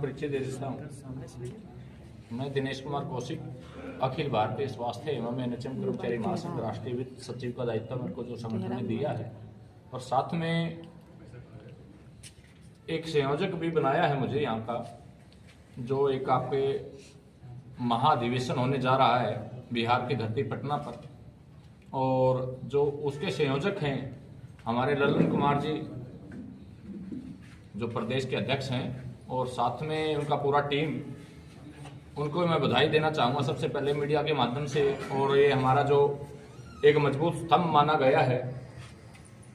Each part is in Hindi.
परिचय दे देता हूँ। मैं दिनेश कुमार कौशिक, अखिल भारतीय स्वास्थ्य एवं एनएचएम कर्मचारी महासंघ राष्ट्रीय वित्त सचिव का दायित्व मेरे को जो संगठन ने दिया है, और साथ में एक संयोजक भी बनाया है मुझे यहाँ का, जो एक आपके महाधिवेशन होने जा रहा है बिहार की धरती पटना पर, और जो उसके संयोजक हैं हमारे ललन कुमार जी जो प्रदेश के अध्यक्ष हैं, और साथ में उनका पूरा टीम, उनको मैं बधाई देना चाहूँगा सबसे पहले मीडिया के माध्यम से। और ये हमारा जो एक मजबूत स्तंभ माना गया है,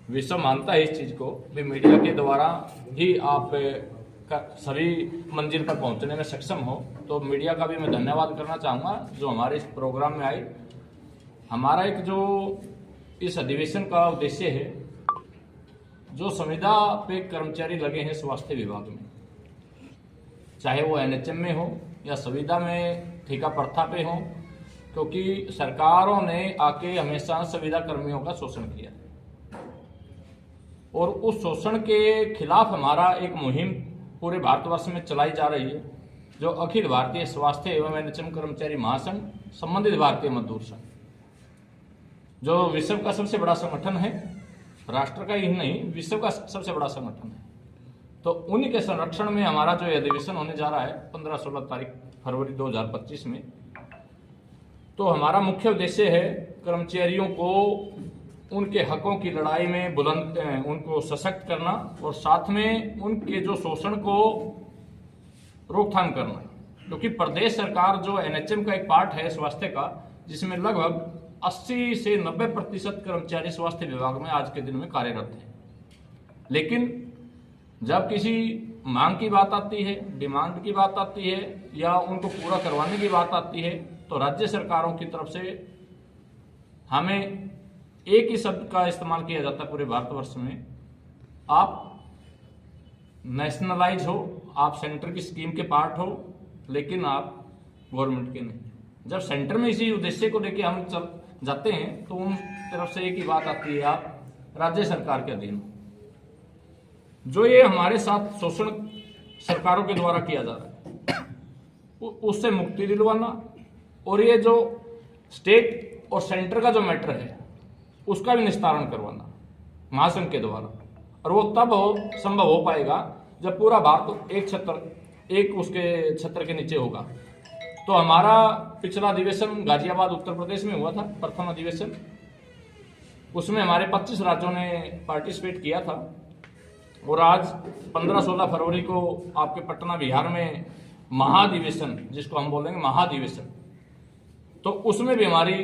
विश्व मानता है इस चीज़ को भी मीडिया के द्वारा ही आप सभी मंजिल पर पहुंचने में सक्षम हो। तो मीडिया का भी मैं धन्यवाद करना चाहूँगा जो हमारे इस प्रोग्राम में आई। हमारा एक जो इस अधिवेशन का उद्देश्य है, जो संविदा पे कर्मचारी लगे हैं स्वास्थ्य विभाग में, चाहे वो एनएचएम में हो या संविदा में ठेका प्रथा पे हो, क्योंकि सरकारों ने आके हमेशा संविदा कर्मियों का शोषण किया और उस शोषण के खिलाफ हमारा एक मुहिम पूरे भारतवर्ष में चलाई जा रही है, जो अखिल भारतीय स्वास्थ्य एवं एनएचएम कर्मचारी महासंघ संबंधित भारतीय मजदूर संघ, जो विश्व का सबसे बड़ा संगठन है, राष्ट्र का ही नहीं विश्व का सबसे बड़ा संगठन है। तो उन्हीं के संरक्षण में हमारा जो अधिवेशन होने जा रहा है 15-16 तारीख फरवरी 2025 में, तो हमारा मुख्य उद्देश्य है कर्मचारियों को उनके हकों की लड़ाई में उनको सशक्त करना, और साथ में उनके जो शोषण को रोकथाम करना। क्योंकि प्रदेश सरकार जो एनएचएम का एक पार्ट है स्वास्थ्य का, जिसमें लगभग 80 से 90% कर्मचारी स्वास्थ्य विभाग में आज के दिन में कार्यरत हैं, लेकिन जब किसी मांग की बात आती है, डिमांड की बात आती है, या उनको पूरा करवाने की बात आती है, तो राज्य सरकारों की तरफ से हमें एक ही शब्द का इस्तेमाल किया जाता है पूरे भारतवर्ष में, आप नेशनलाइज हो, आप सेंटर की स्कीम के पार्ट हो, लेकिन आप गवर्नमेंट के नहीं। जब सेंटर में इसी उद्देश्य को लेकर हम चल जाते हैं, तो उन तरफ से एक ही बात आती है, आप राज्य सरकार के अधीन हो। जो ये हमारे साथ शोषण सरकारों के द्वारा किया जा रहा है, उससे मुक्ति दिलवाना, और ये जो स्टेट और सेंटर का जो मैटर है उसका भी निस्तारण करवाना महासंघ के द्वारा। और वो तब संभव हो पाएगा जब पूरा भारत एक उसके छत्र के नीचे होगा। तो हमारा पिछला अधिवेशन गाजियाबाद उत्तर प्रदेश में हुआ था, प्रथम अधिवेशन, उसमें हमारे 25 राज्यों ने पार्टिसिपेट किया था, और आज 15-16 फरवरी को आपके पटना बिहार में महाधिवेशन, जिसको हम बोलेंगे महाधिवेशन, तो उसमें भी हमारी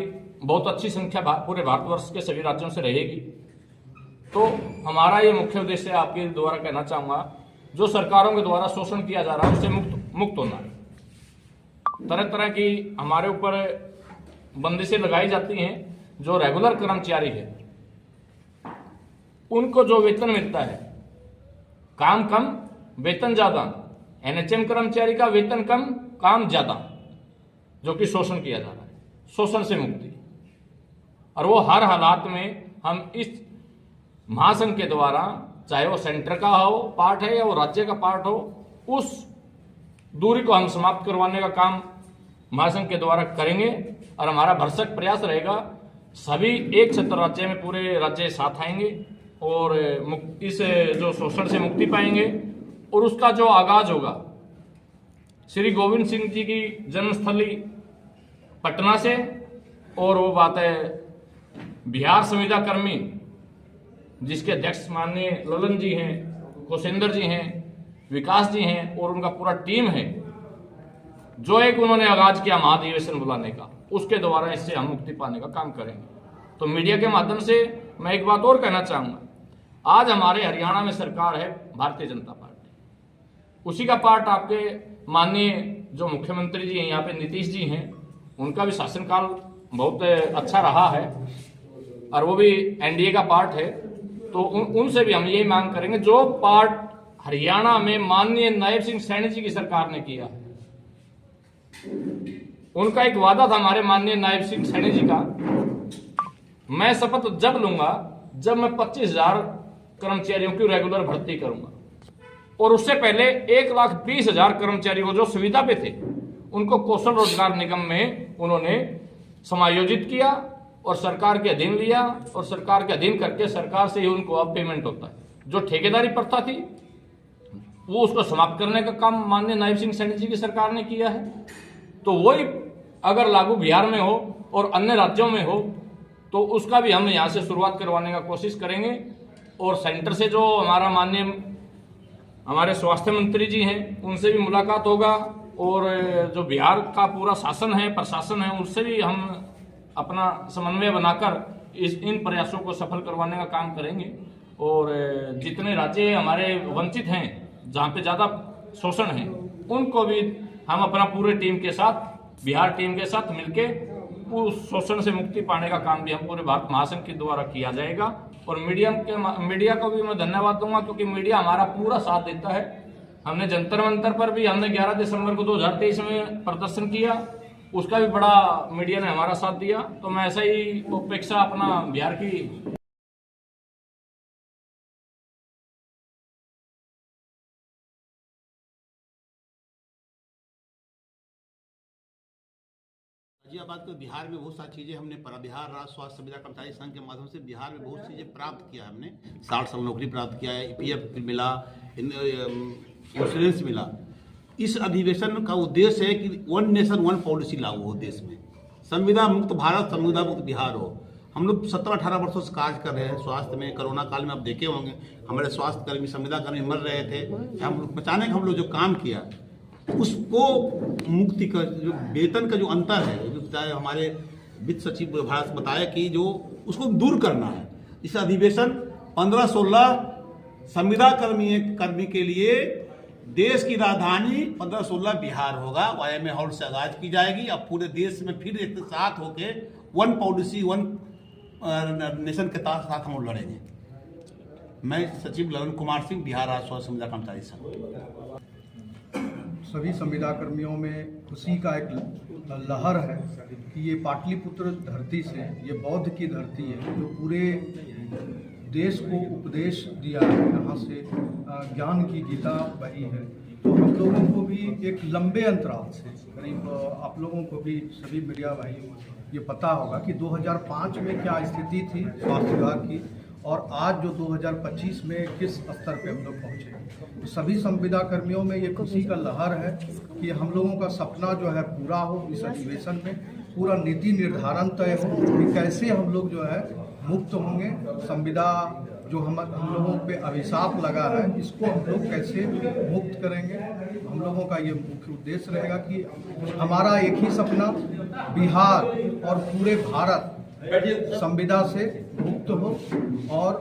बहुत अच्छी संख्या पूरे भारतवर्ष के सभी राज्यों से रहेगी। तो हमारा ये मुख्य उद्देश्य आपके द्वारा कहना चाहूँगा, जो सरकारों के द्वारा शोषण किया जा रहा है उससे मुक्त होना है। तरह तरह की हमारे ऊपर बंदिशें लगाई जाती हैं। जो रेगुलर कर्मचारी है उनको जो वेतन मिलता है, काम कम वेतन ज्यादा, एनएचएम कर्मचारी का वेतन कम काम ज्यादा, जो कि शोषण किया जा रहा है, शोषण से मुक्ति। और वो हर हालात में हम इस महासंघ के द्वारा, चाहे वो सेंटर का हो पार्ट है या वो राज्य का पार्ट हो, उस दूरी को हम समाप्त करवाने का काम महासंघ के द्वारा करेंगे। और हमारा भरसक प्रयास रहेगा, सभी एक छत्र राज्य में पूरे राज्य साथ आएंगे और इस जो शोषण से मुक्ति पाएंगे। और उसका जो आगाज होगा श्री गोविंद सिंह जी की जन्मस्थली पटना से, और वो बात है बिहार संविदा कर्मी जिसके अध्यक्ष माननीय ललन जी हैं, कौशेंद्र जी हैं, विकास जी हैं, और उनका पूरा टीम है, जो एक उन्होंने आगाज किया महाधिवेशन बुलाने का, उसके द्वारा इससे हम मुक्ति पाने का काम करेंगे। तो मीडिया के माध्यम से मैं एक बात और कहना चाहूँगा, आज हमारे हरियाणा में सरकार है भारतीय जनता पार्टी, उसी का पार्ट आपके माननीय जो मुख्यमंत्री जी हैं यहाँ पे नीतीश जी हैं, उनका भी शासनकाल बहुत अच्छा रहा है, और वो भी एनडीए का पार्ट है। तो उनसे भी हम यही मांग करेंगे, जो पार्ट हरियाणा में माननीय नायब सिंह सैनी जी की सरकार ने किया, उनका एक वादा था हमारे माननीय नायब सिंह सैनी जी का, मैं शपथ जब लूंगा जब मैं 25,000 कर्मचारियों की रेगुलर भर्ती करूंगा। और उससे पहले 1,20,000 कर्मचारी को जो सुविधा पे थे उनको कौशल रोजगार निगम में उन्होंने समायोजित किया और सरकार के अधीन लिया, और सरकार के अधीन करके सरकार से ही उनको अब पेमेंट होता है। जो ठेकेदारी प्रथा थी वो उसको समाप्त करने का काम माननीय नायब सिंह सैनी जी की सरकार ने किया है। तो वही अगर लागू बिहार में हो और अन्य राज्यों में हो तो उसका भी हम यहाँ से शुरुआत करवाने का कोशिश करेंगे। और सेंटर से जो हमारे स्वास्थ्य मंत्री जी हैं उनसे भी मुलाकात होगा, और जो बिहार का पूरा शासन है, प्रशासन है, उनसे भी हम अपना समन्वय बनाकर इन प्रयासों को सफल करवाने का काम करेंगे। और जितने राज्य हमारे वंचित हैं, जहाँ पे ज़्यादा शोषण है, उनको भी हम अपना पूरे टीम के साथ, बिहार टीम के साथ मिलके उस शोषण से मुक्ति पाने का काम भी हम पूरे भारत महासंघ के द्वारा किया जाएगा। और मीडिया को भी मैं धन्यवाद दूंगा, क्योंकि मीडिया हमारा पूरा साथ देता है। हमने जंतर मंतर पर भी हमने 11 दिसंबर को 2023 में प्रदर्शन किया, उसका भी बड़ा मीडिया ने हमारा साथ दिया। तो मैं ऐसा ही अपेक्षा अपना बिहार की गाजियाबाद को बिहार में बहुत सारी चीज़ें हमने पढ़ा। बिहार राज्य स्वास्थ्य सुविधा कर्मचारी संघ के माध्यम से बिहार में बहुत चीज़ें प्राप्त किया। हमने 60 साल नौकरी प्राप्त किया है, EPF मिला, इंश्योरेंस मिला। इस अधिवेशन का उद्देश्य है कि 1 नेशन 1 पॉलिसी लागू हो देश में, संविदा मुक्त भारत, संविदा मुक्त बिहार हो। हम लोग 17-18 वर्षों से कार्य कर रहे हैं स्वास्थ्य में। कोरोना काल में आप देखे होंगे हमारे स्वास्थ्य कर्मी, संविदा कर्मी मर रहे थे। हम लोग बचाने का हम लोग जो काम किया, उसको मुक्ति का जो वेतन का जो अंतर है, जो हमारे वित्त सचिव भारत बताया कि जो उसको दूर करना है। इस अधिवेशन 15-16 संविदा कर्मी के लिए देश की राजधानी 15-16 बिहार होगा। YMA हॉल से आगाज की जाएगी। अब पूरे देश में फिर एक साथ होके 1 पॉलिसी 1 नेशन के साथ हम लोग लड़ेंगे। मैं सचिव ललन कुमार सिंह, बिहार राज्य स्वास्थ्य संविदा कर्मचारी संघ। सभी संविदा कर्मियों में खुशी का एक लहर है कि ये पाटलिपुत्र धरती से, ये बौद्ध की धरती है जो पूरे देश को उपदेश दिया है, यहाँ से ज्ञान की गीता बही है। तो हम लोगों को भी एक लंबे अंतराल से, करीब आप लोगों को भी, सभी मीडिया भाइयों को ये पता होगा कि 2005 में क्या स्थिति थी स्वास्थ्य विभाग की, और आज जो 2025 में किस स्तर पे हम लोग पहुँचे। तो सभी संविदा कर्मियों में ये खुशी का लहर है कि हम लोगों का सपना जो है पूरा हो। इस अधिवेशन में पूरा नीति निर्धारण तय हो कि कैसे हम लोग जो है मुक्त होंगे। संविदा जो हम लोगों पे अभिशाप लगा है, इसको हम लोग कैसे मुक्त करेंगे। हम लोगों का ये मुख्य उद्देश्य रहेगा कि हमारा एक ही सपना, बिहार और पूरे भारत संविदा से मुक्त हो, और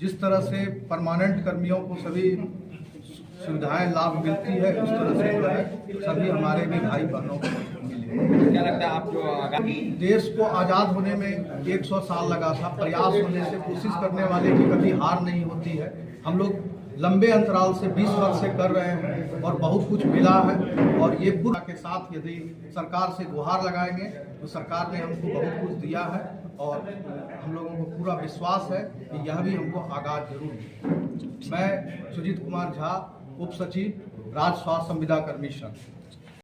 जिस तरह से परमानेंट कर्मियों को सभी सुविधाएं लाभ मिलती है, उस तरह से जो है सभी हमारे भी भाई बहनों को मिले। क्या लगता है आप जो आगामी देश को आज़ाद होने में 100 साल लगा था, प्रयास होने से, कोशिश करने वाले की कभी हार नहीं होती है। हम लोग लंबे अंतराल से 20 वर्ष से कर रहे हैं और बहुत कुछ मिला है। और ये पूरा के साथ यदि सरकार से गुहार लगाएंगे तो सरकार ने हमको बहुत कुछ दिया है, और हम लोगों को पूरा विश्वास है कि यह भी हमको आगाज जरूर है। मैं सुजीत कुमार झा, उप सचिव राज्य स्वास्थ्य संविदा कर्मी संघ।